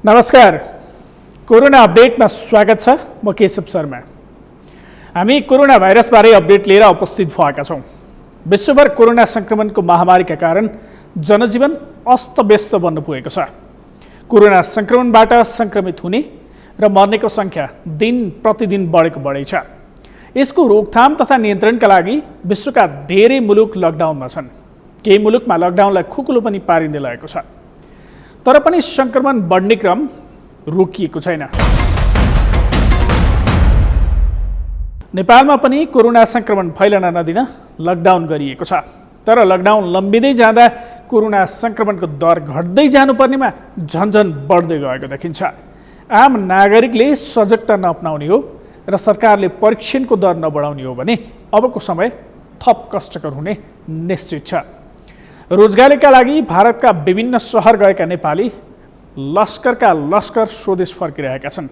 नमस्कार, कोरोना अपडेटमा स्वागत छ। म केशव शर्मा। हामी कोरोना भाइरसबारे अपडेट लिएर उपस्थित भएका छौँ। विश्वभर कोरोना संक्रमणको महामारीका कारण जनजीवन अस्तव्यस्त बन्न पुगेको छ। कोरोना संक्रमणबाट संक्रमित हुने र मर्नेको सङ्ख्या दिन प्रतिदिन बढेको बढै छ। यसको रोकथाम तथा नियन्त्रणका लागि विश्वका धेरै मुलुक लकडाउनमा छन्। केही मुलुकमा लकडाउनलाई खुकुलो पनि पारिँदै लगेको छ। तर पनि संक्रमण बढ्ने क्रम रोकिएको छैन। नेपालमा पनि कोरोना संक्रमण फैलन नदिन लकडाउन गरिएको छ। तर लकडाउन लम्बिँदै जाँदा कोरोना संक्रमणको दर घट्दै जानुपर्नेमा झन्झन बढ्दै गएको देखिन्छ। आम नागरिकले सजगता नअपनाउने हो र सरकारले परीक्षणको दर नबढाउने हो भने अबको समय थप कष्टकर हुने निश्चित छ। रोजगारीका लागि भारतका विभिन्न सहर गएका नेपाली लस्करका लस्कर स्वदेश फर्किरहेका छन्।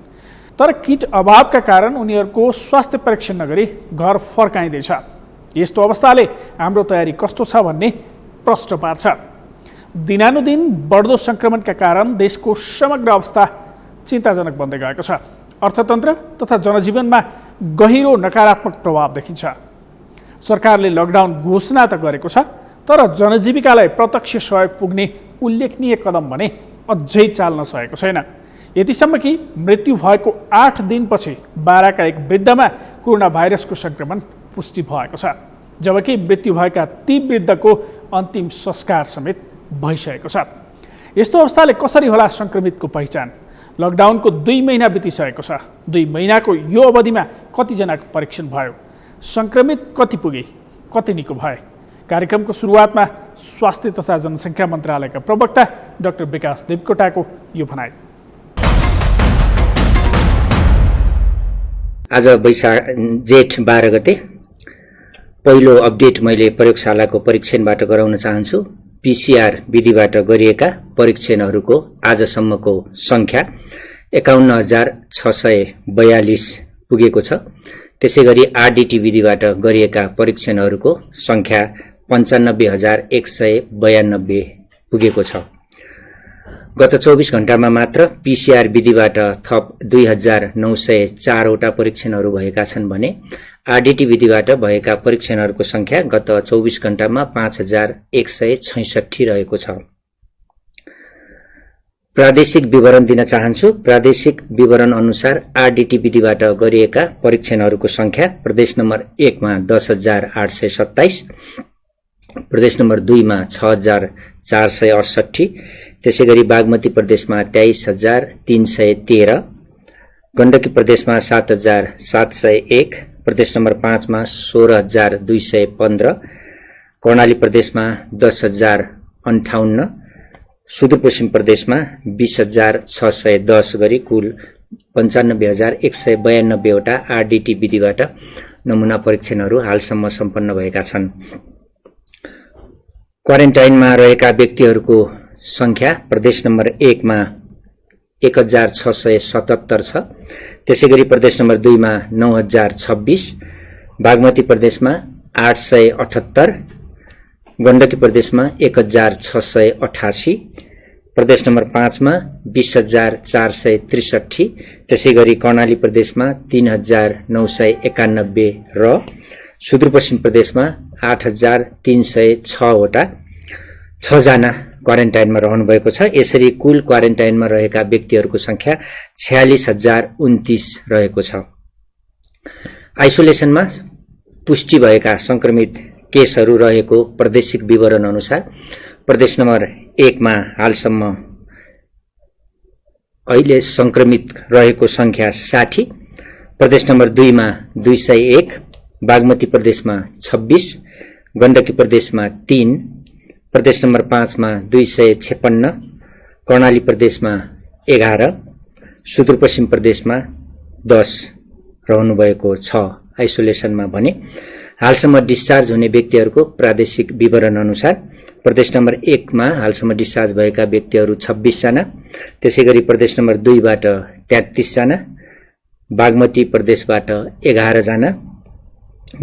तर किट अभावका कारण उनीहरूको स्वास्थ्य परीक्षण नगरी घर फर्काइँदैछ। यस्तो अवस्थाले हाम्रो तयारी कस्तो छ भन्ने प्रश्न पार्छ। दिनानुदिन बढ्दो संक्रमणका कारण देशको समग्र अवस्था चिन्ताजनक बन्दै गएको छ। अर्थतन्त्र तथा जनजीवनमा गहिरो नकारात्मक प्रभाव देखिन्छ। सरकारले लकडाउन घोषणा त गरेको छ, तर जनजीविकालाई प्रत्यक्ष सहयोग पुग्ने उल्लेखनीय कदम भने अझै चाल्न सकेको छैन। यतिसम्म कि मृत्यु भएको 8 दिनपछि बाराका एक वृद्धमा कोरोना भाइरसको संक्रमण पुष्टि भएको छ, जबकि मृत्यु भएका ती वृद्धको अन्तिम संस्कार समेत भइसकेको छ। यस्तो अवस्थाले कसरी होला संक्रमितको पहिचान? लकडाउनको 2 महिना बितिसकेको छ। 2 महिनाको यो अवधिमा कतिजनाको परीक्षण भयो? संक्रमित कति पुगे, कति निको भए? कार्यक्रमको सुरुवातमा स्वास्थ्य तथा जनसङ्ख्या मन्त्रालयका प्रवक्ता डाक्टर विकास देवकोटाको यो भनाइ। आज जेठ 12 गते पहिलो अपडेट मैले प्रयोगशालाको परीक्षणबाट गराउन चाहन्छु। पीसीआर विधिबाट गरिएका परीक्षणहरूको आजसम्मको संख्या 51,642 पुगेको छ। त्यसैगरी आरडीटी विधिबाट गरिएका परीक्षणहरूको संख्या 95,192 पुगेको छ। गत 24 घण्टामा मात्र पीसीआर विधिबाट थप 2,904 वटा परीक्षणहरू भएका छन् भने आरडीटी विधिबाट भएका परीक्षणहरूको संख्या गत 24 घण्टामा 5,166 रहेको छ। प्रादेशिक विवरण दिन चाहन्छु। प्रादेशिक विवरण अनुसार आरडीटी विधिबाट गरिएका परीक्षणहरूको संख्या प्रदेश नम्बर 1 मा 10,827, प्रदेश नम्बर 2 मा 6,468, त्यसैगरी बागमती प्रदेशमा 23,313, गण्डकी प्रदेशमा 7,701, प्रदेश नम्बर 5 मा 16,215, कर्णाली प्रदेशमा 10,058, सुदूरपश्चिम प्रदेशमा 20,610 गरी कुल 95,192 वटा आरडीटी विधिबाट नमूना परीक्षणहरू हालसम्म सम्पन्न भएका छन्। क्वारेन्टाइनमा रहेका व्यक्तिहरूको संख्या प्रदेश नम्बर 1 मा 1,677 छ। त्यसैगरी प्रदेश नम्बर 2 मा 9,026, बागमती प्रदेशमा 878, गण्डकी प्रदेशमा 1,688, प्रदेश नम्बर 5 मा 20,463, त्यसैगरी कर्णाली प्रदेशमा 3,991 र सुदूरपश्चिम प्रदेशमा 8,306 वटा 6 जना क्वारेन्टाइनमा रहनु भएको छ। यसरी कुल क्वारेन्टाइनमा रहेका व्यक्तिहरूको संख्या 46,029 रहेको छ। आइसोलेसनमा पुष्टि भएका संक्रमित केसहरू रहेको प्रादेशिक विवरण अनुसार प्रदेश नम्बर 1 मा हालसम्म अहिले संक्रमित रहेको संख्या 60, प्रदेश नम्बर 2 मा 201, बागमती प्रदेशमा 26, गण्डकी प्रदेशमा 3, प्रदेश नम्बर 5 मा 256, कर्णाली प्रदेशमा 11, सुदूरपश्चिम प्रदेशमा 10 रहनुभएको छ आइसोलेसनमा भने हालसम्म डिस्चार्ज हुने व्यक्तिहरूको प्रादेशिक विवरण अनुसार प्रदेश नम्बर 1 मा हालसम्म डिस्चार्ज भएका व्यक्तिहरू 26 जना, त्यसैगरी प्रदेश नम्बर 2 बाट 33 जना, बागमती प्रदेशबाट 11 जना,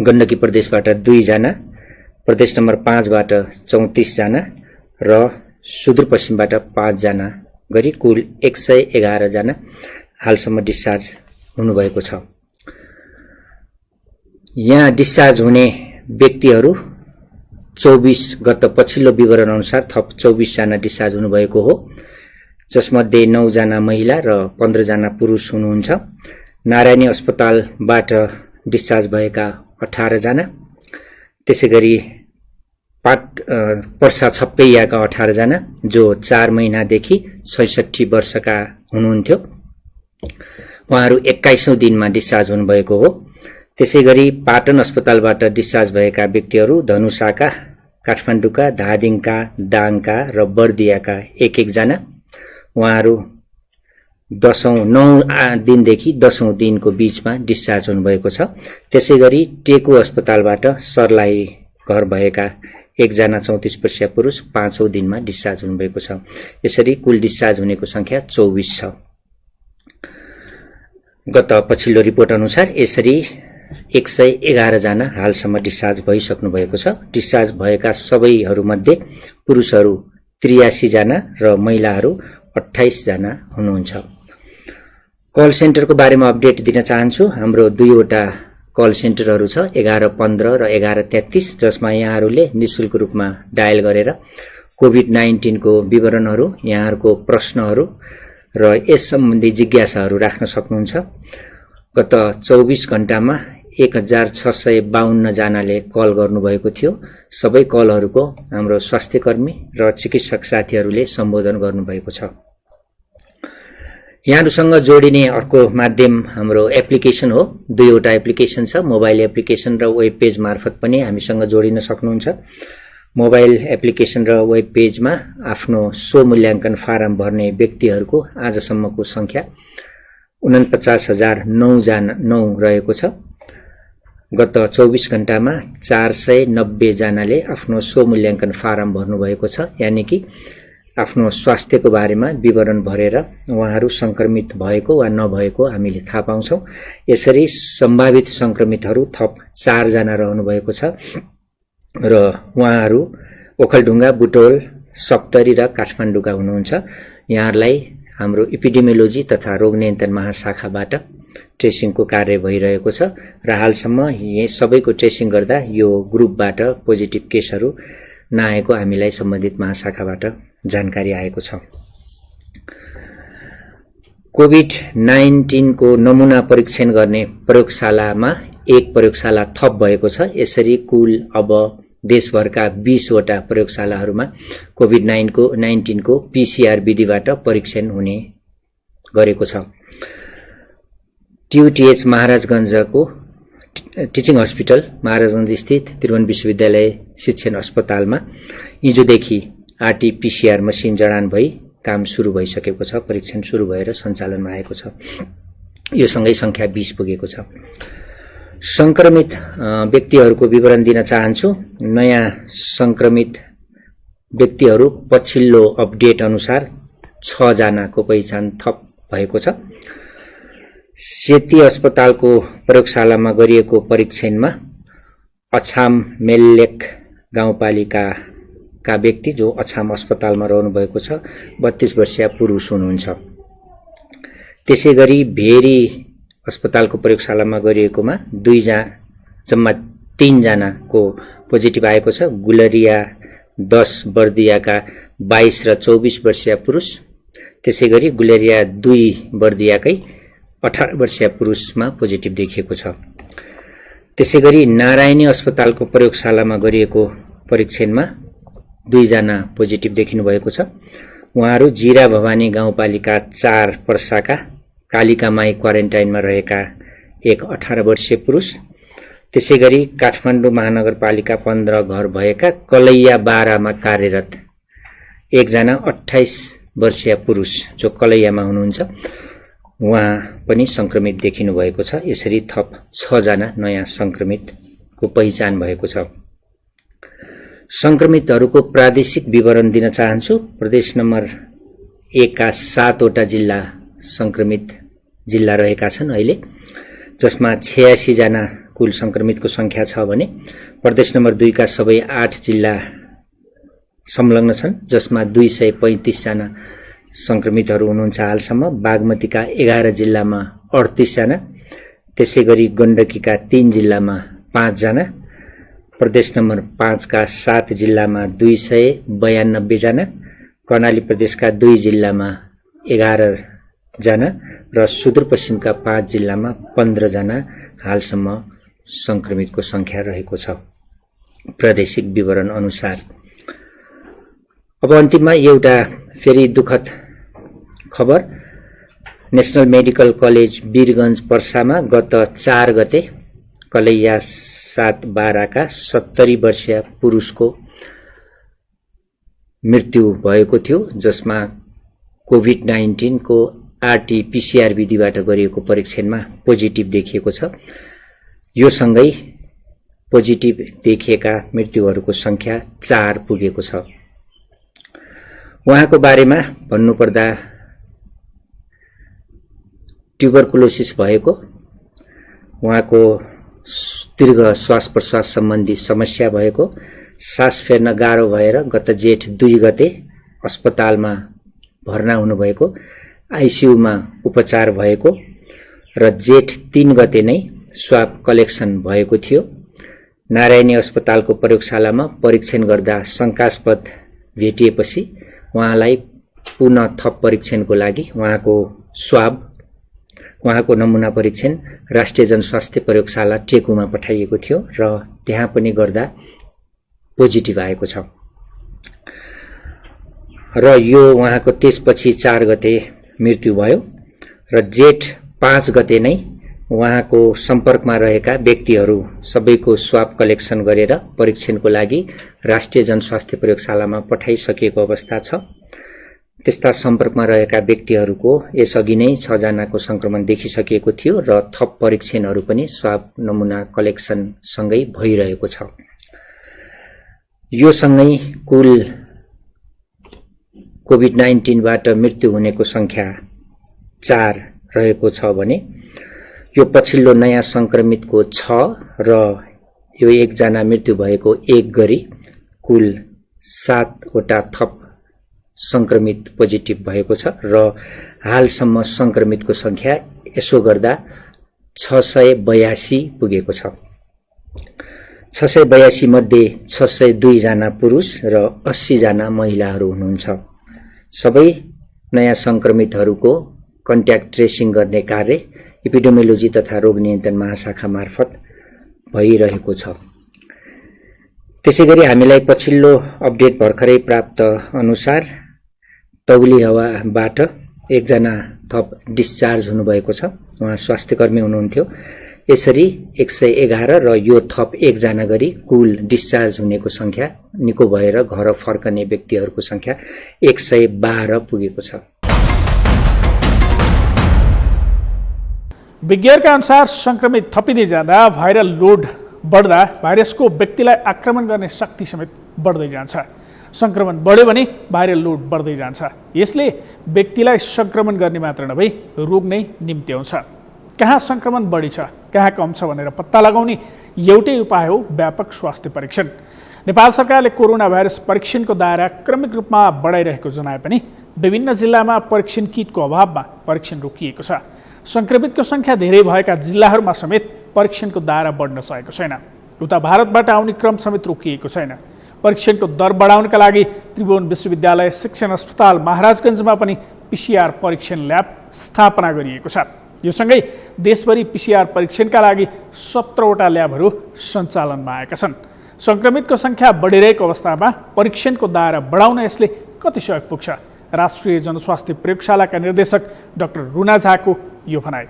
गण्डकी प्रदेशबाट 2 जना, प्रदेश नम्बर 5 बाट 34 जना र सुदूरपश्चिमबाट 5 जना गरी कुल 111 जना हालसम्म डिस्चार्ज हुनुभएको छ। यहाँ डिस्चार्ज हुने व्यक्तिहरू 24 गत पछिल्लो विवरण अनुसार थप 24 जना डिस्चार्ज हुनुभएको हो, जसमध्ये 9 जना महिला र 15 जना पुरुष हुनुहुन्छ। नारायणी अस्पतालबाट डिस्चार्ज भएका 18 जना, त्यसैगरी पर्सा छप्कैयाका 18 जना जो 4 महिनादेखि 66 वर्षका हुनुहुन्थ्यो, उहाँहरू 21औं दिनमा डिस्चार्ज हुनुभएको हो। त्यसैगरी पाटन अस्पतालबाट डिस्चार्ज भएका व्यक्तिहरू धनुषाका, काठमाडौँका, धादिङका, दाङका र बर्दियाका 1-1 जना, उहाँहरू 9 दिनदेखि 10औं दिनको बीचमा डिस्चार्ज हुनुभएको छ। त्यसैगरी टेकु अस्पतालबाट सर्लाही घर भएका 1 जना 34 वर्षीय पुरुष 5औं दिनमा डिस्चार्ज हुनुभएको छ। यसरी कुल डिस्चार्ज हुनेको संख्या 24 छ। गत पछिल्लो रिपोर्ट अनुसार यसरी 111 जना हालसम्म डिस्चार्ज भइसक्नु भएको छ। डिस्चार्ज भएका सबैहरूमध्ये पुरुषहरू 83 जना र महिलाहरू 28 जना हुनुहुन्छ। कल सेन्टरको बारेमा अपडेट दिन चाहन्छु। हाम्रो 2वटा कल सेन्टरहरू छ, 1115 र 1133, जसमा यहाँहरूले निशुल्क रूपमा डायल गरेर कोभिड-19 को विवरणहरू, यहाँहरूको प्रश्नहरू र यस सम्बन्धी जिज्ञासाहरू राख्न सक्नुहुन्छ। गत 24 घण्टामा 1652 जनाले कल गर्नुभएको थियो। सबै कलहरूको हाम्रो स्वास्थ्यकर्मी र चिकित्सक साथीहरूले सम्बोधन गर्नुभएको छ। यहाँहरूसँग जोडिने अर्को माध्यम हाम्रो एप्लिकेसन हो। 2वटा एप्लिकेसन छ, मोबाइल एप्लिकेसन र वेब पेज मार्फत पनि हामीसँग जोडिन सक्नुहुन्छ। मोबाइल एप्लिकेसन र वेब पेजमा आफ्नो स्वमूल्याङ्कन फारम भर्ने व्यक्तिहरूको आजसम्मको संख्या 49,009 रहेको छ। गत 24 घण्टामा 490 जनाले आफ्नो स्वमूल्याङ्कन फारम भर्नुभएको छ, यानि कि आफ्नो स्वास्थ्यको बारेमा विवरण भरेर उहाँहरू संक्रमित भएको वा नभएको हामीले थाहा पाउँछौं। यसरी सम्भावित संक्रमितहरू थप 4 जना रहनुभएको छ र उहाँहरू ओखलढुङ्गा, बुटोल, सप्तरी र काठमाडौँका हुनुहुन्छ। यहाँहरूलाई हाम्रो एपिडेमियोलोजी तथा रोग नियन्त्रण महाशाखाबाट ट्रेसिङको कार्य भइरहेको छ र हालसम्म यी सबैको ट्रेसिङ गर्दा यो ग्रुपबाट पोजिटिभ केसहरू नआएको हामीलाई सम्बन्धित महाशाखाबाट जानकारी आएको छ। कोभिड-19 को नमुना परीक्षण गर्ने प्रयोगशालामा 1 प्रयोगशाला थप भएको छ। यसरी कुल अब देशभरका 20 वटा प्रयोगशालाहरूमा कोभिड-19 को पीसीआर विधिबाट परीक्षण हुने गरेको छ। टियुटिएच महाराजगञ्जको टिचिङ हस्पिटल महाराजगञ्ज स्थित त्रिभुवन विश्वविद्यालय शिक्षण अस्पतालमा हिजोदेखि आरटीपीसीआर मसिन जडान भई काम सुरु भइसकेको छ। परीक्षण सुरु भएर सञ्चालनमा आएको छ। यो सँगै संख्या 20 पुगेको छ। संक्रमित व्यक्तिहरूको विवरण दिन चाहन्छु। नयाँ संक्रमित व्यक्तिहरू पछिल्लो अपडेट अनुसार 6 जनाको पहिचान थप भएको छ। सेती अस्पतालको प्रयोगशालामा गरिएको परीक्षणमा अछाम मेल्लेक गाउँपालिकाका व्यक्ति जो अछाम अस्पतालमा रहनु भएको छ 32 वर्षीय पुरुष हुनुहुन्छ। त्यसैगरी भेरी अस्पतालको प्रयोगशालामा गरिएकोमा जम्मा 3 जनाको पोजिटिभ आएको छ। गुलरिया 10 बर्दियाका 22 र 24 वर्षीय पुरुष, त्यसैगरी गुलरिया 2 बर्दियाकै 18 वर्षीय पुरुषमा पोजिटिभ देखिएको छ। त्यसैगरी नारायणी अस्पतालको प्रयोगशालामा गरिएको परीक्षणमा 2 जना पोजिटिभ देखिनु भएको छ। उहाँहरू जिरा भवानी गाउँपालिका 4 पर्साका कालिकामाई क्वारेन्टाइनमा रहेका एक 18 वर्षीय पुरुष, त्यसैगरी काठमाडौँ महानगरपालिका 15 घर भएका कलैया 12 मा कार्यरत 1 जना 28 वर्षीय पुरुष जो कलैयामा हुनुहुन्छ, उहाँ पनि संक्रमित देखिनु भएको छ। यसरी थप 6 जना नयाँ संक्रमितको पहिचान भएको छ। संक्रमितहरूको प्रादेशिक विवरण दिन चाहन्छु। प्रदेश नम्बर 1 का 7 वटा जिल्ला संक्रमित जिल्ला रहेका छन् अहिले, जसमा 86 जना कुल संक्रमितको संख्या छ भने प्रदेश नम्बर 2 का सबै 8 जिल्ला संलग्न छन्, जसमा 235 जना संक्रमितहरू हुनुहुन्छ हालसम्म। बागमतीका 11 जिल्लामा 38 जना, त्यसैगरी गण्डकीका 3 जिल्लामा 5 जना, प्रदेश नम्बर 5 का 7 जिल्लामा 292 जना, कर्णाली प्रदेशका 2 जिल्लामा 11 जना र सुदूरपश्चिमका 5 जिल्लामा 15 जना हालसम्म संक्रमितको संख्या रहेको छ प्रादेशिक विवरण अनुसार। अब अन्तिममा एउटा फेरि दुःखद खबर। नेशनल मेडिकल कलेज वीरगंज पर्सामा गत 4 गते कलैया 7 बाराका 70 वर्षीय पुरुषको मृत्यु भएको थियो, जसमा कोभिड-19 को आरटी-पीसीआर विधिबाट गरिएको परीक्षणमा पोजिटिभ देखिएको छ। यो सँगै पोजिटिभ देखिएका मृत्युहरूको संख्या 4 पुगेको छ। उहाँको बारेमा भन्नुपर्दा ट्युबरकुलोसिस भएको, उहाँको दीर्घ श्वास प्रश्वास सम्बन्धी समस्या भएको, सास फेर्न गाह्रो भएर गत जेठ 2 गते अस्पतालमा भर्ना हुनुभएको, आईसीयूमा उपचार भएको र जेठ 3 गते नै स्वाब कलेक्सन भएको थियो। नारायणी अस्पतालको प्रयोगशालामा परीक्षण गर्दा शंकास्पद भेटिएपछि उहाँलाई पुनः थप परीक्षणको लागि उहाँको नमुना परीक्षण राष्ट्रिय जनस्वास्थ्य प्रयोगशाला टेकुमा पठाइएको थियो र त्यहाँ पनि गर्दा पोजिटिभ आएको छ र यो उहाँको त्यसपछि 4 गते मृत्यु भयो र जेठ 5 गते नै उहाँको सम्पर्कमा रहेका व्यक्तिहरू सबैको स्वाब कलेक्सन गरेर परीक्षणको लागि राष्ट्रिय जनस्वास्थ्य प्रयोगशालामा पठाइसकिएको अवस्था छ। त्यस्ता सम्पर्कमा रहेका व्यक्तिहरूको यसअघि नै 6 जनाको संक्रमण देखिसकिएको थियो र थप परीक्षणहरू पनि स्वाब नमुना कलेक्सन सँगै भइरहेको छ। यो सँगै कुल कोभिड-19 बाट मृत्यु हुनेको संख्या 4 रहेको छ भने यो पछिल्लो नयाँ संक्रमितको 6 र यो 1 जना मृत्यु भएको 1 गरी कुल 7 वटा थप संक्रमित पोजिटिभ भएको छ र हालसम्म संक्रमितको संख्या यसो गर्दा 682 पुगेको छ। 682 मध्ये 602 जना पुरुष र 80 जना महिलाहरू हुनुहुन्छ। सबै नयाँ संक्रमितहरूको कन्ट्याक्ट ट्रेसिङ गर्ने कार्य एपिडेमियोलोजी तथा रोग नियन्त्रण महाशाखा मार्फत भइरहेको छ। त्यसैगरी हामीलाई पछिल्लो अपडेट भर्खरै प्राप्त अनुसार तौली हावाबाट 1 जना थप डिस्चार्ज हुनुभएको छ। उहाँ स्वास्थ्यकर्मी हुनुहुन्थ्यो। यसरी 111 र यो थप 1 जना गरी कुल डिस्चार्ज हुनेको संख्या निको भएर घर फर्कने व्यक्तिहरूको संख्या 112 पुगेको छ। विज्ञहरूका अनुसार संक्रमित थपिँदै जाँदा भाइरल लोड बढ्दा भाइरसको व्यक्तिलाई आक्रमण गर्ने शक्ति समेत बढ्दै जान्छ। संक्रमण बढ्यो भने भाइरल लोड बढ्दै जान्छ। यसले व्यक्तिलाई संक्रमण गर्ने मात्र नभई रोग नै निम्त्याउँछ। कहाँ संक्रमण बढी छ, कहाँ कम छ भनेर पत्ता लगाउने एउटै उपाय हो व्यापक स्वास्थ्य परीक्षण। नेपाल सरकारले कोरोना भाइरस परीक्षणको दायरा क्रमिक रूपमा बढाइरहेको जनाए पनि विभिन्न जिल्लामा परीक्षण किटको अभावमा परीक्षण रोकिएको छ। संक्रमितको संख्या धेरै भएका जिल्लाहरूमा समेत परीक्षणको दायरा बढ्न सकेको छैन। उता भारतबाट आउने क्रम समेत रोकिएको छैन। परीक्षणको दर बढाउनका लागि त्रिभुवन विश्वविद्यालय शिक्षण अस्पताल महाराजगञ्जमा पनि पीसीआर परीक्षण ल्याब स्थापना गरिएको छ। यो सँगै देशभरि पीसीआर परीक्षणका लागि 17 वटा ल्याबहरू सञ्चालनमा आएका छन्। संक्रमितको संख्या बढिरहेको अवस्थामा परीक्षणको दायरा बढाउन यसले कति सहयोग पुग्छ? राष्ट्रिय जनस्वास्थ्य प्रयोगशालाका निर्देशक डाक्टर रुना झाको यो भनाइ।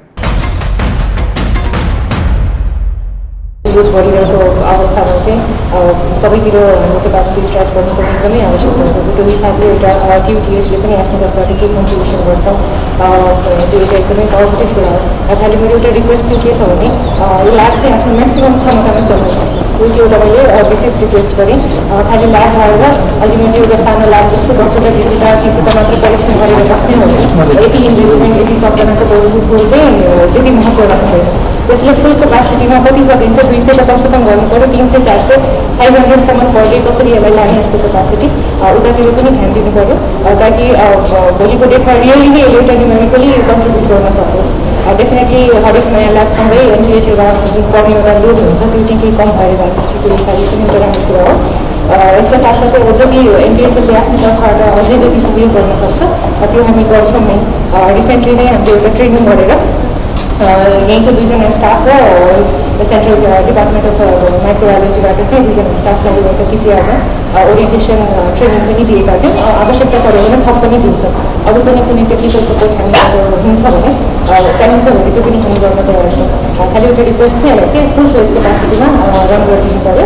लोड बढिरहेको अवस्थामा चाहिँ सबैतिर हाम्रो क्यापासिटी स्ट्रेच गर्नुपर्ने एकदमै आवश्यक हुन्छ। त्यो हिसाबले एउटा टियुटिएचले पनि आफ्नो तर्फबाट के कन्ट्रिब्युसन गर्छ त्यो एउटा एकदमै पोजिटिभ कुरा हो। खालि मेरो एउटा रिक्वेस्ट चाहिँ के छ भने यो ल्याब चाहिँ आफ्नो म्याक्सिमम् क्षमतामा चल्नुपर्छ। त्यो चाहिँ एउटा मैले विशेष रिक्वेस्ट गरेँ। खालि ल्याब भएर अल्टिमेटली एउटा सानो ल्याब जस्तो 10वटा 20वटा 30वटा मात्र परीक्षण गरेर बस्ने हो। यति इन्भेस्टमेन्ट यति सबजना चाहिँ पोजिटिभ चाहिँ त्यति महत्त्व राख्दैन। त्यसले फुल क्यापासिटीमा कति सकिन्छ 200 त कमसेकम गर्नु पऱ्यो, 300 400 500सम्म पर डे कसरी यसलाई लाने यसको क्यापासिटी उतातिर पनि ध्यान दिनु पऱ्यो ताकि भोलिको डेटमा रियली नै यसले एउटा न्युमेरिकली कन्ट्रिब्युट गर्न सकोस्। डेफिनेटली हरेक नयाँ ल्याबसँगै एनजिएच एउटा जुन पढ्ने एउटा लोड हुन्छ त्यो चाहिँ केही कम भएर जान्छ, त्यो हिसाबले पनि एउटा राम्रो कुरा हो। यसका साथसाथै जति एनजिएचले आफ्नो तर्फबाट अझै जति सहयोग गर्न सक्छ त्यो हामी गर्छौँ नै। रिसेन्टली नै हामीले एउटा ट्रेनिङ गरेर यहीँको 2 जना स्टाफ र सेन्ट्रल डिपार्टमेन्ट अफ माइक्रोबायोलोजीबाट चाहिँ 2 जना स्टाफलाई एउटा पिसिआरमा ओरिएन्टेसन ट्रेनिङ पनि दिएका थियौँ। आवश्यकता पऱ्यो भने थप पनि दिन्छ। अब कुनै टेक्निकल सपोर्ट हामीसँग हुन्छ भने चाहिन्छ भने त्यो पनि हामी गर्न तयार छौँ। खालि एउटा रिक्वेस्ट चाहिँ यसलाई चाहिँ फुल फ्लेज क्यापासिटीमा रन गरिदिनु पऱ्यो।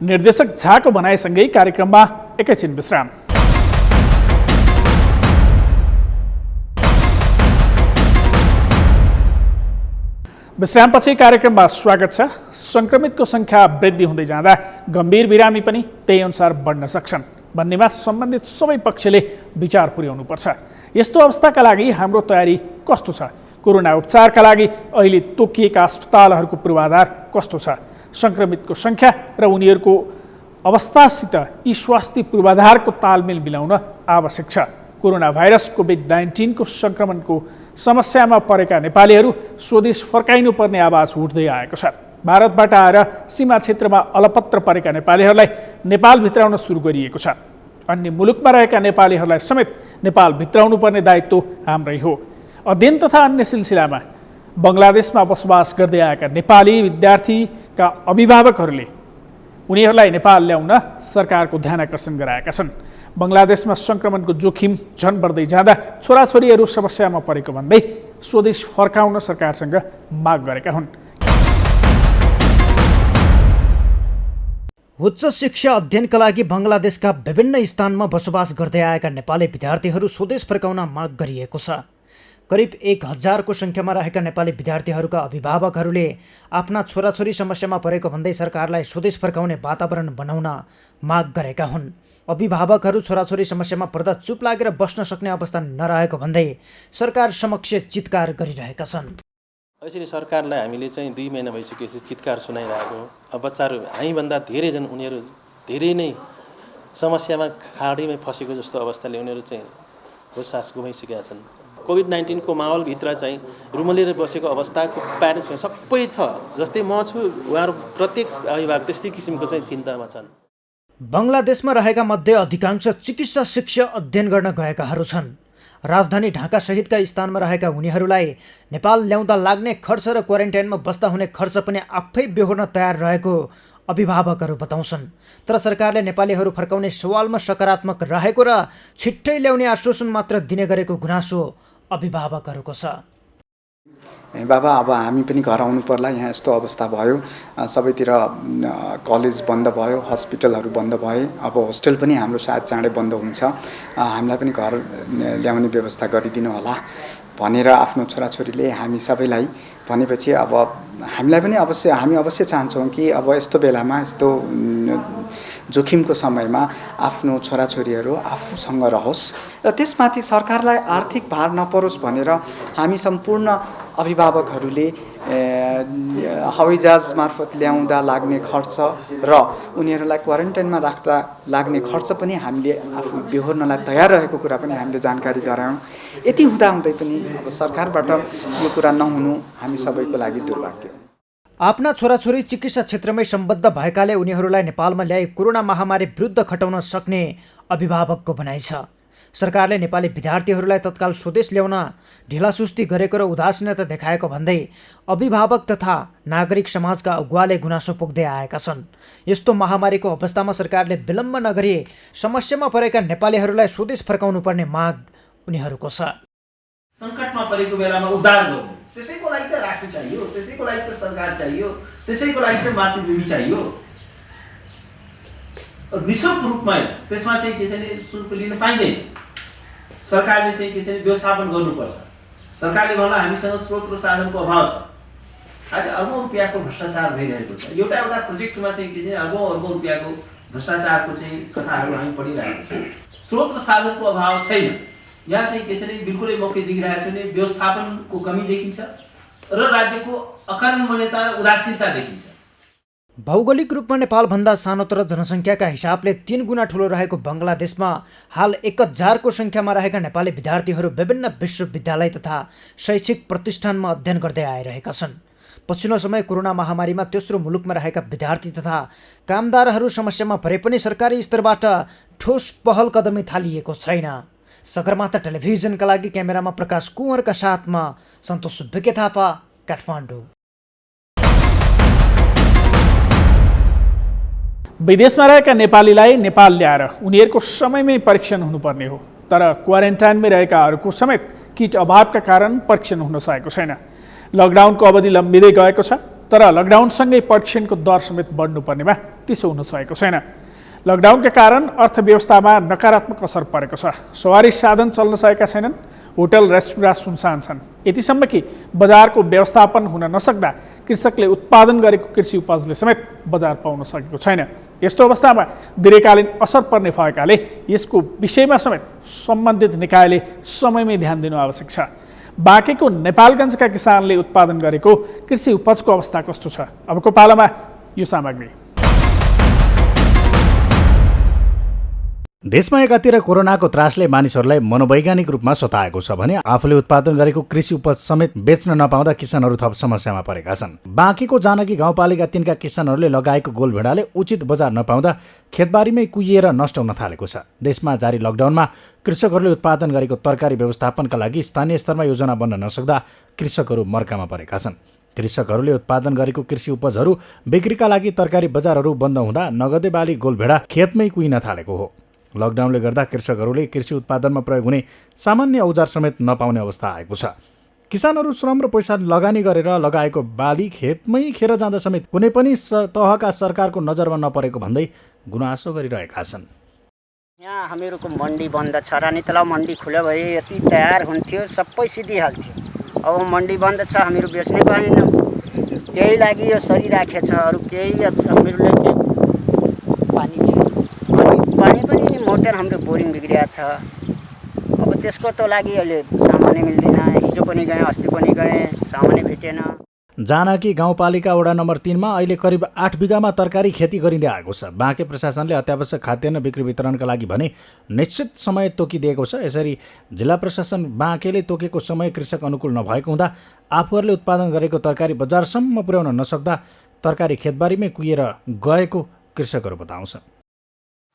निर्देशक झाको भनाइसँगै कार्यक्रममा एकैछिन विश्राम। विश्रामपछि कार्यक्रममा स्वागत छ। संक्रमितको संख्या वृद्धि हुँदै जाँदा गम्भीर बिरामी पनि त्यही अनुसार बढ्न सक्छन् भन्नेमा सम्बन्धित सबै पक्षले विचार पुर्याउनुपर्छ। यस्तो अवस्थाका लागि हाम्रो तयारी कस्तो छ? कोरोना उपचारका लागि अहिले तोकिएका अस्पतालहरूको पूर्वाधार कस्तो छ? संक्रमितको संख्या र उनीहरूको अवस्थासित यी स्वास्थ्य पूर्वाधारको तालमेल मिलाउन आवश्यक छ। कोरोना भाइरस कोभिड-19 को संक्रमणको समस्यामा परेका नेपालीहरू स्वदेश फर्काइनुपर्ने आवाज उठ्दै आएको छ। भारतबाट आएर सीमा क्षेत्रमा अलपत्र परेका नेपालीहरूलाई नेपाल भित्राउन सुरु गरिएको छ। अन्य मुलुकमा रहेका नेपालीहरूलाई समेत नेपाल भित्राउनु पर्ने दायित्व हाम्रै हो। अध्ययन तथा अन्य सिलसिलामा बङ्गलादेशमा बसोबास गर्दै आएका नेपाली विद्यार्थीका अभिभावकहरूले उनीहरूलाई नेपाल ल्याउन सरकारको ध्यान आकर्षण गराएका छन्। बङ्गलादेशमा संक्रमणको जोखिम झन बढ्दै जाँदा छोराछोरीहरू समस्यामा परेको भन्दै स्वदेश फर्काउन सरकारसँग माग गरेका हुन्। उच्च शिक्षा अध्ययनका लागि बङ्गलादेशका विभिन्न स्थानमा बसोबास गर्दै आएका नेपाली विद्यार्थीहरू स्वदेश फर्काउन माग गरिएको छ। करिब 1000 को संख्यामा रहेका नेपाली विद्यार्थीहरूका अभिभावकहरूले आफ्ना छोराछोरी समस्यामा परेको भन्दै सरकारलाई स्वदेश फर्काउने वातावरण बनाउन माग गरेका हुन्। अभिभावकहरू छोराछोरी समस्यामा पर्दा चुप लागेर बस्न सक्ने अवस्था नरहेको भन्दै सरकार समक्ष चित्कार गरिरहेका छन्। यसरी सरकारलाई हामीले चाहिँ 2 महिना भइसकेपछि चित्कार सुनाइरहेको। अब बच्चाहरू हामीभन्दा धेरैजना उनीहरू धेरै नै समस्यामा खाडीमै फसेको जस्तो अवस्थाले उनीहरू चाहिँ होससास गुमाइसकेका छन्। कोभिड-19 को माहौलभित्र चाहिँ रुमलेर बसेको अवस्थाको प्यारेन्ट्स सबै छ। जस्तै म छु, उहाँहरू प्रत्येक अभिभावक त्यस्तै किसिमको चाहिँ चिन्तामा छन्। बङ्गलादेशमा रहेका मध्ये अधिकांश चिकित्सा शिक्षा अध्ययन गर्न गएकाहरू छन्। राजधानी ढाका सहितका स्थानमा रहेका उनीहरूलाई नेपाल ल्याउँदा लाग्ने खर्च र क्वारेन्टाइनमा बस्दा हुने खर्च पनि आफै बेहोर्न तयार रहेको अभिभावकहरू बताउँछन्। तर सरकारले नेपालीहरू फर्काउने सवालमा सकारात्मक रहेको र छिट्टै ल्याउने आश्वासन मात्र दिने गरेको गुनासो अभिभावकहरूको छ। बाबा अब हामी पनि घर आउनु पर्ला, यहाँ यस्तो अवस्था भयो, सबैतिर कलेज बन्द भयो, हस्पिटलहरू बन्द भए, अब होस्टेल पनि हाम्रो सायद चाँडै बन्द हुन्छ, हामीलाई पनि घर ल्याउने व्यवस्था गरिदिनु होला भनेर आफ्नो छोराछोरीले हामी सबैलाई भनेपछि अब हामीलाई पनि हामी अवश्य चाहन्छौँ कि अब यस्तो बेलामा यस्तो जोखिमको समयमा आफ्नो छोराछोरीहरू आफूसँग रहोस् र त्यसमाथि सरकारलाई आर्थिक भार नपरोस् भनेर हामी सम्पूर्ण अभिभावकहरूले हवाईजहाज मार्फत ल्याउँदा लाग्ने खर्च र उनीहरूलाई क्वारेन्टाइनमा राख्दा लाग्ने खर्च पनि हामीले आफू बेहोर्नलाई तयार रहेको कुरा पनि हामीले जानकारी गरायौँ। यति हुँदाहुँदै पनि अब सरकारबाट यो कुरा नहुनु हामी सबैको लागि दुर्भाग्य हो। आफ्ना छोराछोरी चिकित्सा क्षेत्रमै सम्बद्ध भएकाले उनीहरूलाई नेपालमा ल्याई कोरोना महामारी विरुद्ध खटाउन सक्ने अभिभावकको भनाइ छ। सरकारले नेपाली विद्यार्थीहरूलाई तत्काल स्वदेश ल्याउन ढिलासुस्ती गरेको र उदासीनता देखाएको भन्दै अभिभावक तथा नागरिक समाजका अगुवाले गुनासो पोख्दै आएका छन्। यस्तो महामारीको अवस्थामा सरकारले विलम्ब नगरी समस्यामा परेका नेपालीहरूलाई स्वदेश फर्काउनु पर्ने माग उनीहरूको छ। सङ्कटमा परेको बेलामा उद्धार गर्नु, त्यसैको लागि त राष्ट्र चाहियो, त्यसैको लागि त सरकार चाहियो, त्यसैको लागि त मातृभूमि चाहियो। निःशुल्क रूपमा त्यसमा चाहिँ के छ भने शुल्क लिन पाइँदैन। सरकारले चाहिँ के छ भने व्यवस्थापन गर्नुपर्छ। सरकारले भन्ला हामीसँग स्रोत र साधनको अभाव छ। आज अर्बौं रुपियाँको भ्रष्टाचार भइरहेको छ। एउटा प्रोजेक्टमा चाहिँ के छ भने अर्बौं रुपियाँको भ्रष्टाचारको चाहिँ कथाहरू हामी पढिरहेको छौँ। स्रोत र साधनको अभाव छैन, यहाँ चाहिँ त्यसरी बिल्कुलै मौके देखिरहेको छ भने व्यवस्थापनको कमी देखिन्छ र राज्यको अकर्मण्यता उदासीनता देखिन्छ। भौगोलिक रूपमा नेपालभन्दा सानो तर जनसङ्ख्याका हिसाबले 3 गुणा ठुलो रहेको बङ्गलादेशमा हाल 1000 को सङ्ख्यामा रहेका नेपाली विद्यार्थीहरू विभिन्न विश्वविद्यालय तथा शैक्षिक प्रतिष्ठानमा अध्ययन गर्दै आइरहेका छन्। पछिल्लो समय कोरोना महामारीमा तेस्रो मुलुकमा रहेका विद्यार्थी तथा कामदारहरू समस्यामा परे पनि सरकारी स्तरबाट ठोस पहल कदमी थालिएको छैन। सगरमाथा टेलिभिजनका लागि क्यामेरामा प्रकाश कुँवरका साथमा सन्तोष सुब्बेके थापा, काठमाडौँ। विदेशमा रहेका नेपालीलाई नेपाल ल्याएर उनीहरूको समयमै परीक्षण हुनुपर्ने हो, तर क्वारेन्टाइनमै रहेकाहरूको समेत किट अभावका कारण परीक्षण हुन सकेको छैन। लकडाउनको अवधि लम्बिँदै गएको छ, तर लकडाउनसँगै परीक्षणको दर समेत बढ्नुपर्नेमा त्यसो हुन सकेको छैन। लकडाउनका कारण अर्थव्यवस्थामा नकारात्मक असर परेको छ। सवारी साधन चल्न सकेका छैनन्, होटल रेस्टुरेन्ट सुनसान छन्, यतिसम्म कि बजारको व्यवस्थापन हुन नसक्दा कृषकले उत्पादन गरेको कृषि उपजले समेत बजार पाउन सकेको छैन। यस्तो अवस्थामा दीर्घकालीन असर पर्ने भएकाले यसको विषयमा समेत सम्बन्धित निकायले समयमै ध्यान दिनु आवश्यक छ। बाँकेको नेपालगञ्जका किसानले उत्पादन गरेको कृषि उपजको अवस्था कस्तो छ? अबको पालामा यो सामग्री। देशमा एकातिर कोरोनाको त्रासले मानिसहरूलाई मनोवैज्ञानिक रूपमा सताएको छ भने आफूले उत्पादन गरेको कृषि उपज समेत बेच्न नपाउँदा किसानहरू थप समस्यामा परेका छन्। बाँकेको जानकी गाउँपालिका 3 का किसानहरूले लगाएको गोलभेडाले उचित बजार नपाउँदा खेतबारीमै कुहिएर नष्ट हुन थालेको छ। देशमा जारी लकडाउनमा कृषकहरूले उत्पादन गरेको तरकारी व्यवस्थापनका लागि स्थानीय स्तरमा योजना बन्न नसक्दा कृषकहरू मर्कामा परेका छन्। कृषकहरूले उत्पादन गरेको कृषि उपजहरू बिक्रीका लागि तरकारी बजारहरू बन्द हुँदा नगदे बाली गोलभेडा खेतमै कुहिन थालेको हो। लकडाउनले गर्दा कृषकहरूले कृषि उत्पादनमा प्रयोग हुने सामान्य औजार समेत नपाउने अवस्था आएको छ। किसानहरू श्रम र पैसा लगानी गरेर लगाएको बाली खेतमै खेर जाँदा समेत कुनै पनि तहका सरकारको नजरमा नपरेको भन्दै गुनासो गरिरहेका छन्। यहाँ हामीहरूको मन्डी बन्द छ, रानीतला मन्डी खुल्यो भए यति तयार हुन्थ्यो, सबै सिधिहाल्थ्यो। अब मन्डी बन्द छ, हामीहरू बेच्नै पाएनौँ। त्यही लागि यो सरिराखेको छ, अरू केही हामीहरूले पानी पनि मोटर हाम्रो बोरिङ बिग्रिएको छ। अब त्यसको त लागि अहिले सामानै मिल्दैन। हिजो पनि गएँ, अस्ति पनि गएँ, सामानै भेटेन। जानकी गाउँपालिका वडा नम्बर 3 मा अहिले करिब 8 बिघामा तरकारी खेती गरिँदै आएको छ। बाँके प्रशासनले अत्यावश्यक खाद्यान्न बिक्री वितरणका लागि भने निश्चित समय तोकिदिएको छ। यसरी जिल्ला प्रशासन बाँकेले तोकेको समय कृषक अनुकूल नभएको हुँदा आफूहरूले उत्पादन गरेको तरकारी बजारसम्म पुर्याउन नसक्दा तरकारी खेतबारीमै कुहिएर गएको कृषकहरू बताउँछन्।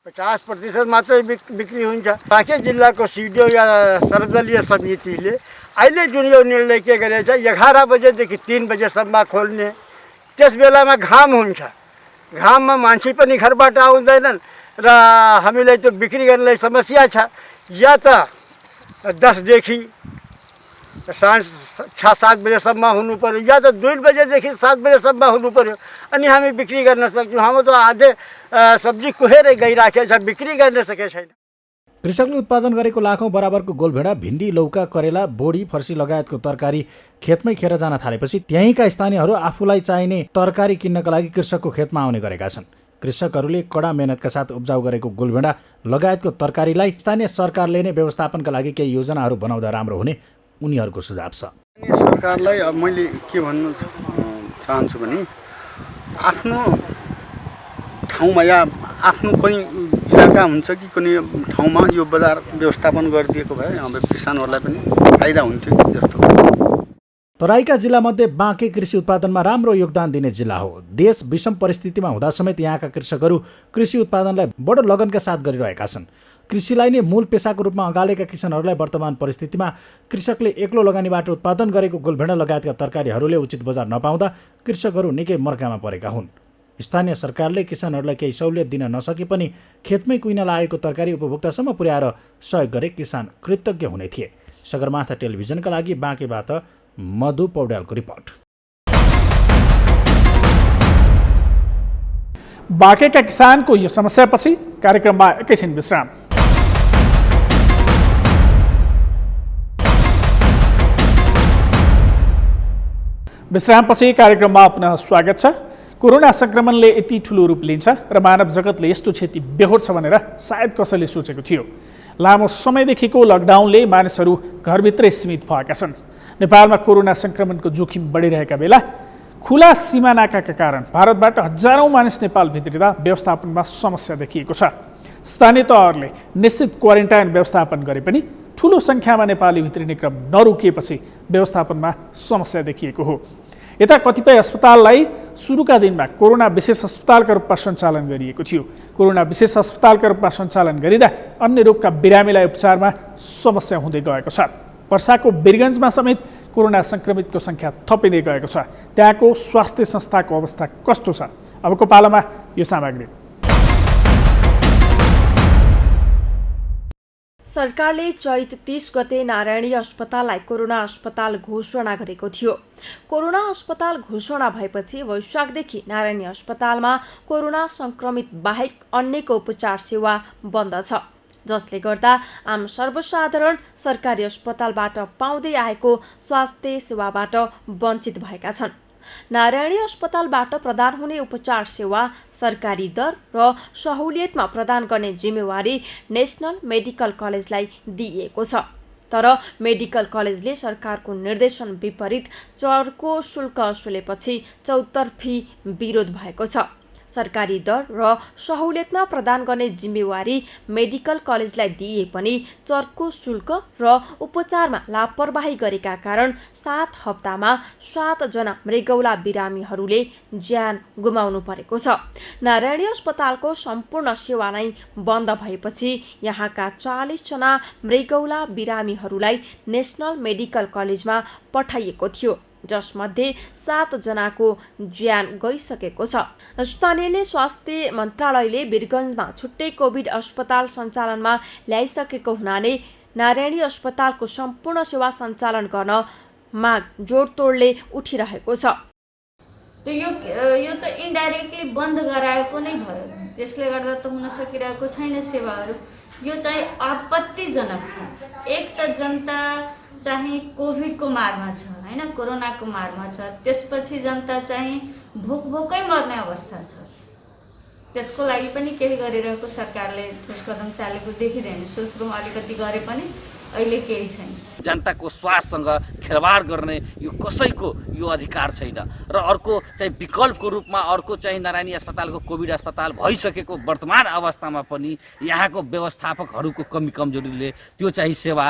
50% मात्रै बिक्री हुन्छ। बाँके जिल्लाको सिडिओ या सर्वदलीय समितिले अहिले जुन यो निर्णय के गरेछ, 11 बजेदेखि 3 बजेसम्म खोल्ने। त्यस बेलामा घाम हुन्छ, घाममा मान्छे पनि घरबाट आउँदैनन् र हामीलाई त्यो बिक्री गर्नलाई समस्या छ। या त 10 देखि साँझ 6-7 बजेसम्म हुनु पर्यो, या त 2 बजेदेखि 7 बजेसम्म हुनु पर्यो, अनि हामी बिक्री गर्न सक्छौँ। हाम्रो त आधे सब्जी कुहेरै गइराखेको छ, बिक्री गर्न सकेको छैन। कृषकले उत्पादन गरेको लाखौँ बराबरको गोलभेडा, भिन्डी, लौका, करेला, बोडी, फर्सी लगायतको तरकारी खेतमै खेर जान थालेपछि त्यहीँका स्थानीयहरू आफूलाई चाहिने तरकारी किन्नका लागि कृषकको खेतमा आउने गरेका छन्। कृषकहरूले कडा मेहनतका साथ उब्जाउ गरेको गोलभेडा लगायतको तरकारीलाई स्थानीय सरकारले नै व्यवस्थापनका लागि केही योजनाहरू बनाउँदा राम्रो हुने उनीहरूको सुझाव छ। सरकारलाई अब मैले के भन्न चाहन्छु भने आफ्नो ठाउँमा या आफ्नो कुनै इलाका हुन्छ कि कुनै ठाउँमा यो बजार व्यवस्थापन गरिदिएको भए अब किसानहरूलाई पनि फाइदा हुन्थ्यो जस्तो। तराईका जिल्लामध्ये बाँके कृषि उत्पादनमा राम्रो योगदान दिने जिल्ला हो। देश विषम परिस्थितिमा हुँदा समेत यहाँका कृषकहरू कृषि उत्पादनलाई बडो लगनका साथ गरिरहेका छन्। कृषिलाई नै मूल पेसाको रूपमा अगालेका किसानहरूलाई वर्तमान परिस्थितिमा कृषकले एक्लो लगानीबाट उत्पादन गरेको गोलभेडा लगायतका तरकारीहरूले उचित बजार नपाउँदा कृषकहरू निकै मर्कामा परेका हुन्। स्थानीय सरकारले किसानहरूलाई केही सहुलियत दिन नसके पनि खेतमै कुहिन लागेको तरकारी उपभोक्तासम्म पुर्याएर सहयोग गरे किसान कृतज्ञ हुने थिए। सगरमाथा टेलिभिजनका लागि बाँकेबाट मधु पौड्यालको रिपोर्ट। बाँकेका किसानको यो समस्यापछि कार्यक्रममा एकैछिन विश्राम। विश्रामपछि कार्यक्रममा पुनः स्वागत छ। कोरोना संक्रमणले यति ठुलो रूप लिन्छ र मानव जगतले यस्तो क्षति बेहोर्छ भनेर सायद कसैले सोचेको थियो। लामो समयदेखिको लकडाउनले मानिसहरू घरभित्रै सीमित भएका छन्। नेपालमा कोरोना सङ्क्रमणको जोखिम बढिरहेका बेला खुला सीमानाकाका कारण भारतबाट हजारौँ मानिस नेपाल भित्रिँदा व्यवस्थापनमा समस्या देखिएको छ। स्थानीय तहहरूले निश्चित क्वारेन्टाइन व्यवस्थापन गरे पनि ठुलो सङ्ख्यामा नेपाली भित्रिने क्रम नरोकिएपछि व्यवस्थापनमा समस्या देखिएको हो। यता कतिपय अस्पताललाई सुरुका दिनमा कोरोना विशेष अस्पतालका रूपमा सञ्चालन गरिएको थियो। कोरोना विशेष अस्पतालका रूपमा सञ्चालन गरिँदा अन्य रोगका बिरामीलाई उपचारमा समस्या हुँदै गएको छ। पर्साको वीरगञ्जमा समेत कोरोना सङ्क्रमितको सङ्ख्या थपिँदै गएको छ। त्यहाँको स्वास्थ्य संस्थाको अवस्था कस्तो छ? अबको पालामा यो सामग्री। सरकारले चैत 30 गते नारायणी अस्पताललाई कोरोना अस्पताल घोषणा गरेको थियो। कोरोना अस्पताल घोषणा भएपछि वैशाखदेखि नारायणी अस्पतालमा कोरोना सङ्क्रमित बाहेक अन्यको उपचार सेवा बन्द छ, जसले गर्दा आम सर्वसाधारण सरकारी अस्पतालबाट पाउँदै आएको स्वास्थ्य सेवाबाट वञ्चित भएका छन्। नारायणी अस्पतालबाट प्रदान हुने उपचार सेवा सरकारी दर र सहुलियतमा प्रदान गर्ने जिम्मेवारी नेसनल मेडिकल कलेजलाई दिइएको छ। तर मेडिकल कलेजले सरकारको निर्देशन विपरीत चर्को शुल्क असुलेपछि चौतर्फी विरोध भएको छ। सरकारी दर र सहुलियतमा प्रदान गर्ने जिम्मेवारी मेडिकल कलेजलाई दिए पनि चर्को शुल्क र उपचारमा लापरवाही गरेका कारण 7 हप्तामा 7 जना मृगौला बिरामीहरूले ज्यान गुमाउनु परेको छ। नारायणी अस्पतालको सम्पूर्ण सेवा नै बन्द भएपछि यहाँका 40 जना मृगौला बिरामीहरूलाई नेसनल मेडिकल कलेजमा पठाइएको थियो, जसमध्ये 7 जनाको ज्यान गइसकेको छ। स्थानीयले स्वास्थ्य मन्त्रालयले वीरगञ्जमा छुट्टै कोभिड अस्पताल सञ्चालनमा ल्याइसकेको हुनाले नारायणी अस्पतालको सम्पूर्ण सेवा सञ्चालन गर्न माग जोडतोडले उठिरहेको छ। यो त इन्डाइरेक्टली बन्द गराएको नै भयो। त्यसले गर्दा त हुन सकिरहेको छैन सेवाहरू। यो चाहिँ आपत्तिजनक छ। एक त जनता चाहिँ कोभिडको मारमा छ हैन, कोरोनाको मारमा छ। त्यसपछि जनता चाहिँ भोकै मर्ने अवस्था छ। त्यसको लागि पनि केही गरिरहेको सरकारले ठोस कदम चालेको देखिँदैन। सोच्रुम अलिकति गरे पनि अहिले केही छैन। जनताको स्वास्थ्यसँग खेलवाड गर्ने यो कसैको यो अधिकार छैन। र अर्को चाहिँ विकल्पको रूपमा अर्को चाहिँ नारायणी अस्पतालको कोभिड अस्पताल भइसकेको वर्तमान अवस्थामा पनि यहाँको व्यवस्थापकहरूको कमी कमजोरीले त्यो चाहिँ सेवा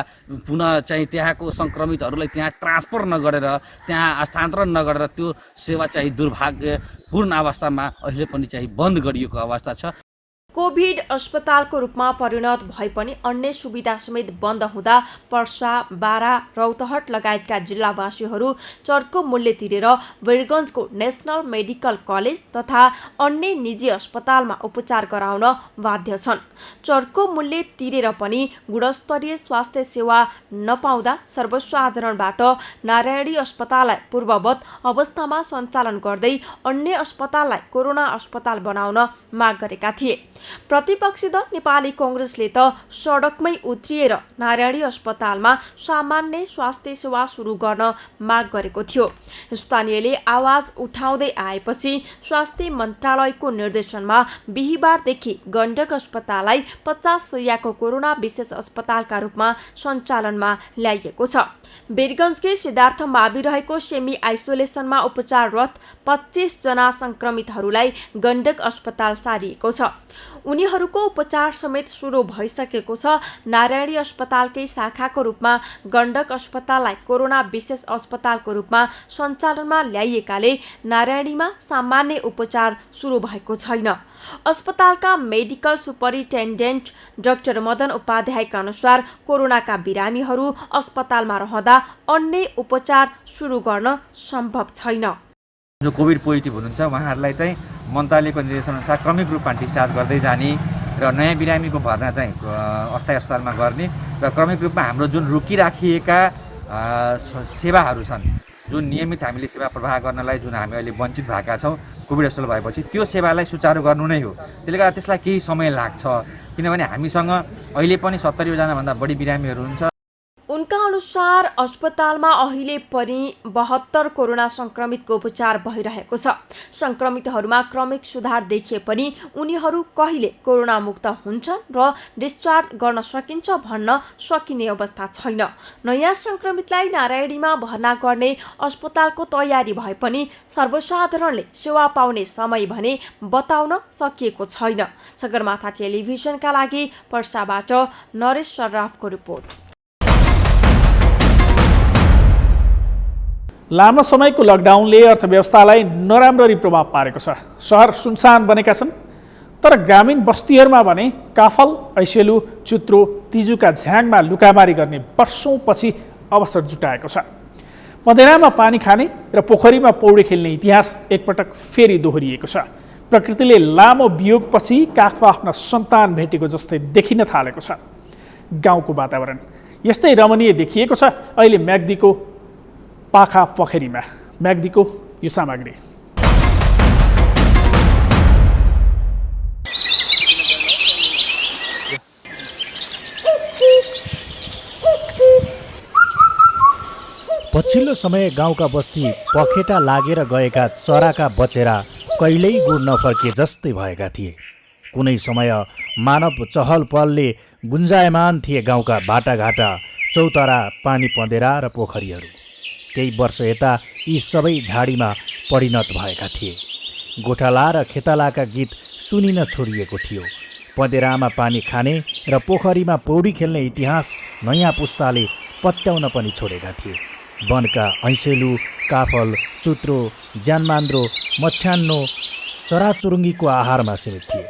पुनः चाहिँ त्यहाँको सङ्क्रमितहरूलाई त्यहाँ ट्रान्सफर नगरेर त्यहाँ हस्तान्तरण नगरेर त्यो सेवा चाहिँ दुर्भाग्यपूर्ण अवस्थामा अहिले पनि चाहिँ बन्द गरिएको अवस्था छ। कोभिड अस्पतालको रूपमा परिणत भए पनि अन्य सुविधा समेत बन्द हुँदा पर्सा, बारा, रौतहट लगायतका जिल्लावासीहरू चर्को मूल्य तिरेर वीरगञ्जको नेसनल मेडिकल कलेज तथा अन्य निजी अस्पतालमा उपचार गराउन बाध्य छन्। चर्को मूल्य तिरेर पनि गुणस्तरीय स्वास्थ्य सेवा नपाउँदा सर्वसाधारणबाट नारायणी अस्पताललाई पूर्ववत अवस्थामा सञ्चालन गर्दै अन्य अस्पताललाई कोरोना अस्पताल बनाउन माग गरेका थिए। प्रतिपक्षी दल नेपाली कांग्रेसले त सडकमै उत्रिएर नारायणी अस्पतालमा सामान्य स्वास्थ्य सेवा सुरु गर्न माग गरेको थियो। स्थानीयले आवाज उठाउँदै आएपछि स्वास्थ्य मन्त्रालयको निर्देशनमा बिहीबारदेखि गण्डक अस्पताललाई 50 शैय्याको कोरोना विशेष अस्पतालका रूपमा सञ्चालनमा ल्याइएको छ। वीरगञ्जकै सिद्धार्थ मावि रहेको सेमी आइसोलेसनमा उपचाररत 25 जना संक्रमितहरूलाई गण्डक अस्पताल सारिएको छ। उनीहरूको उपचार समेत सुरु भइसकेको छ। नारायणी अस्पतालकै शाखाको रूपमा गण्डक अस्पताललाई कोरोना विशेष अस्पतालको रूपमा सञ्चालनमा ल्याइएकाले नारायणीमा सामान्य उपचार सुरु भएको छैन। अस्पतालका मेडिकल सुपरिन्टेन्डेन्ट डाक्टर मदन उपाध्यायका अनुसार कोरोनाका बिरामीहरू अस्पतालमा रहँदा अन्य उपचार सुरु गर्न सम्भव छैन। जो कोभिड पोजिटिभ हुनुहुन्छ उहाँहरूलाई चाहिँ मन्त्रालयको निर्देशनअनुसार क्रमिक रूपमा डिस्चार्ज गर्दै जाने र नयाँ बिरामीको भर्ना चाहिँ अस्थायी अस्पतालमा गर्ने र क्रमिक रूपमा हाम्रो जुन रोकिराखिएका सेवाहरू छन्, जुन नियमित हामीले सेवा प्रवाह गर्नलाई जुन हामी अहिले वञ्चित भएका छौँ कोभिड अस्पताल भएपछि त्यो सेवालाई सुचारू गर्नु नै हो। त्यसले गर्दा त्यसलाई केही समय लाग्छ, किनभने हामीसँग अहिले पनि 70 जनाभन्दा बढी बिरामीहरू हुन्छ। उनका अनुसार अस्पतालमा अहिले पनि 72 कोरोना संक्रमितको उपचार भइरहेको छ। संक्रमितहरूमा क्रमिक सुधार देखिए पनि उनीहरू कहिले कोरोना मुक्त हुन्छन् र डिस्चार्ज गर्न सकिन्छ भन्न सकिने अवस्था छैन। नयाँ संक्रमितलाई नारायणीमा भर्ना गर्ने अस्पतालको तयारी भए पनि सर्वसाधारणले सेवा पाउने समय भने बताउन सकिएको छैन। सगरमाथा टेलिभिजनका लागि पर्साबाट नरेश सर्राफको रिपोर्ट। लामो समयको लकडाउनले अर्थव्यवस्थालाई नराम्ररी प्रभाव पारेको छ। सहर सुनसान बनेका छन्, तर ग्रामीण बस्तीहरूमा भने काफल, ऐसेलु, चुत्रो, तिजुका झ्याङमा लुकामारी गर्ने वर्षौँपछि अवसर जुटाएको छ। पँधेरामा पानी खाने र पोखरीमा पौडी खेल्ने इतिहास एकपटक फेरि दोहोरिएको छ। प्रकृतिले लामो वियोगपछि काखमा आफ्ना सन्तान भेटेको जस्तै देखिन थालेको छ। गाउँको वातावरण यस्तै रमणीय देखिएको छ अहिले म्याग्दीको पाखा पोखरीमा। म्याग्दीको यो सामग्री। पछिल्लो समय गाउँका बस्ती पखेटा लागेर गएका चराका बचेरा कहिल्यै गुड नफर्के जस्तै भएका थिए। कुनै समय मानव चहल पहलले गुन्जायमान थिए गाउँका बाटाघाटा, चौतारा, पानी पँधेरा र पोखरीहरू। केही वर्ष यता यी सबै झाडीमा परिणत भएका थिए। गोठाला र खेतालाका गीत सुनिन छोडिएको थियो। पँधेरामा पानी खाने र पोखरीमा पौडी खेल्ने इतिहास नयाँ पुस्ताले पत्याउन पनि छोडेका थिए। वनका ऐसेलु, काफल, चुत्रो, ज्यानमान्द्रो, मछ्यान्नो चराचुरुङ्गीको आहारमा सीमित थिए।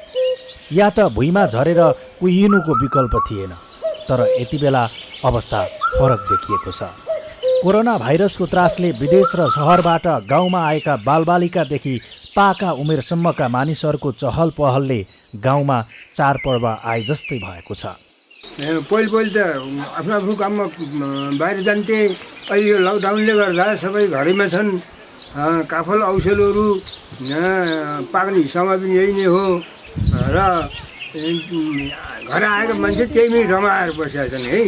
या त भुइँमा झरेर कुहिनुको विकल्प थिएन। तर यति बेला अवस्था फरक देखिएको छ। कोरोना भाइरसको त्रासले विदेश र सहरबाट गाउँमा आएका बालबालिकादेखि पाका उमेरसम्मका मानिसहरूको चहल पहलले गाउँमा चाडपर्व आए जस्तै भएको छ। पहिले त आफ्नो आफ्नो काममा बाहिर जान्थे। अहिले यो लकडाउनले गर्दा सबै घरैमा छन्। काफल औषधहरू पाक्ने हिस्सामा पनि यही नै हो र घर आएको मान्छे त्यहीमै रमाएर बसेका छन् है।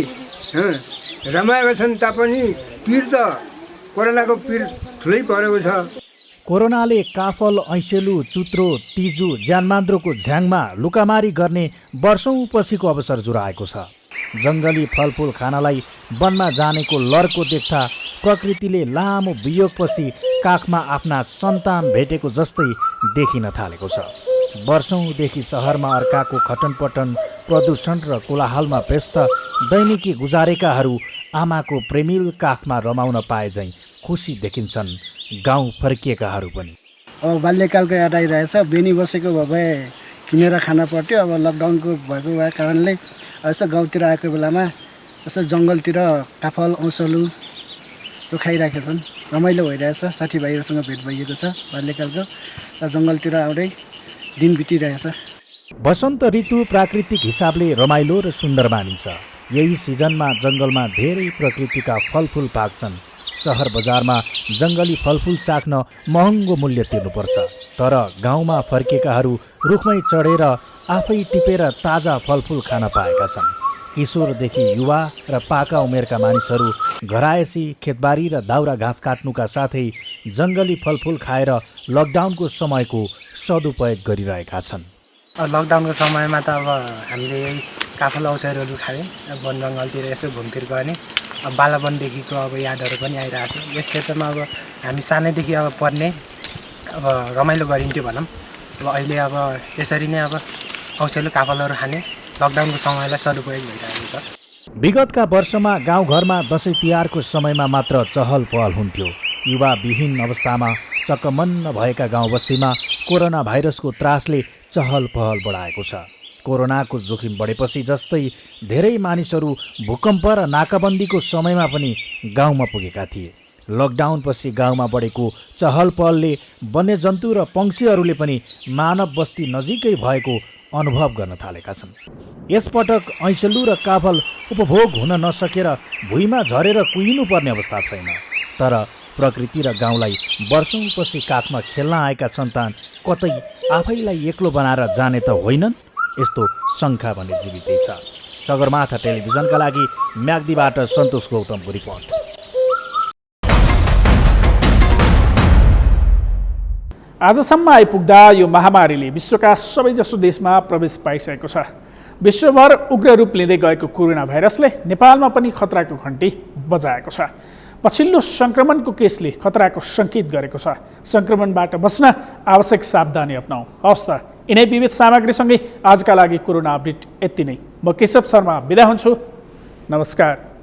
रमाएका छन् तापनि पिर त कोरोनाको पिर ठुलै परेको छ। कोरोनाले काफल, ऐसेलु, चुत्रो, तिजु, ज्यानमान्द्रोको झ्याङमा लुकामारी गर्ने वर्षौँपछिको अवसर जुराएको छ। जङ्गली फलफुल खानलाई वनमा जानेको लर्को देख्दा प्रकृतिले लामो वियोगपछि काखमा आफ्ना सन्तान भेटेको जस्तै देखिन थालेको छ। वर्षौँदेखि सहरमा अर्काको खटनपटन, प्रदूषण र कोलाहलमा व्यस्त दैनिकी गुजारेकाहरू आमाको प्रेमिल काखमा रमाउन पाए झैँ खुसी देखिन्छन् गाउँ फर्किएकाहरू पनि। अब बाल्यकालको याद आइरहेछ। बेनी बसेको भए किनेर खान पर्थ्यो। अब लकडाउनको भएको भए कारणले यसो गाउँतिर आएको बेलामा यसो जङ्गलतिर काफल, औसलु खाइरहेका छन्। रमाइलो भइरहेछ। साथीभाइहरूसँग भेट भइएको छ बाल्यकालको र जङ्गलतिर आउँदै दिन बितिरहेछ। वसन्त ऋतु प्राकृतिक हिसाबले रमाइलो र सुन्दर मानिन्छ। यही सिजनमा जङ्गलमा धेरै प्रकृतिका फलफुल पाक्छन्। सहर बजारमा जङ्गली फलफुल चाख्न महँगो मूल्य तिर्नुपर्छ। तर गाउँमा फर्केकाहरू रुखमै चढेर आफै टिपेर ताजा फलफुल खान पाएका छन्। किशोरदेखि युवा र पाका उमेरका मानिसहरू घरायसी, खेतबारी र दाउरा घाँस काट्नुका साथै जङ्गली फलफुल खाएर लकडाउनको समयको सदुपयोग गरिरहेका छन्। लकडाउनको समयमा त अब हामीले यही काफल औषधहरू खाएँ। वन जङ्गलतिर यसो घुमफिर गर्ने बालावनदेखिको अब यादहरू पनि आइरहेको छ। यस क्षेत्रमा अब हामी सानैदेखि अब पढ्ने अब रमाइलो गरिन्थ्यो भनौँ। अब अहिले अब यसरी नै अब औषधि काफलहरू खाने लकडाउनको समयलाई सदुपयोग भइरहेको छ। विगतका वर्षमा गाउँघरमा दसैँ तिहारको समयमा मात्र चहल पहल हुन्थ्यो। युवाविहीन अवस्थामा चक्कमन्न भएका गाउँबस्तीमा कोरोना भाइरसको त्रासले चहल पहल बढाएको छ। कोरोनाको जोखिम बढेपछि जस्तै धेरै मानिसहरू भूकम्प र नाकाबन्दीको समयमा पनि गाउँमा पुगेका थिए। लकडाउनपछि गाउँमा बढेको चहल पहलले वन्यजन्तु र पक्षीहरूले पनि मानव बस्ती नजिकै भएको अनुभव गर्न थालेका छन्। यसपटक ऐसेलु र काफल उपभोग हुन नसकेर भुइँमा झरेर कुहिनुपर्ने अवस्था छैन। तर प्रकृति र गाउँलाई वर्षौँपछि काखमा खेल्न आएका सन्तान कतै आफैलाई एक्लो बनाएर जाने त होइनन्, यस्तो शङ्का भने जीवितै छ। सगरमाथा टेलिभिजनका लागि म्याग्दीबाट सन्तोष गौतमको रिपोर्ट। आजसम्म आइपुग्दा यो महामारीले विश्वका सबैजसो देशमा प्रवेश पाइसकेको छ। विश्वभर उग्र रूप लिँदै गएको कोरोना भाइरसले नेपालमा पनि खतराको घन्टी बजाएको छ। पछिल्लो सङ्क्रमणको केसले खतराको सङ्केत गरेको छ। सङ्क्रमणबाट बच्न आवश्यक सावधानी अपनाऊ। हवस् त, यिनै विविध सामग्रीसँगै आजका लागि कोरोना अपडेट यति नै। म केशव शर्मा बिदा हुन्छु। नमस्कार।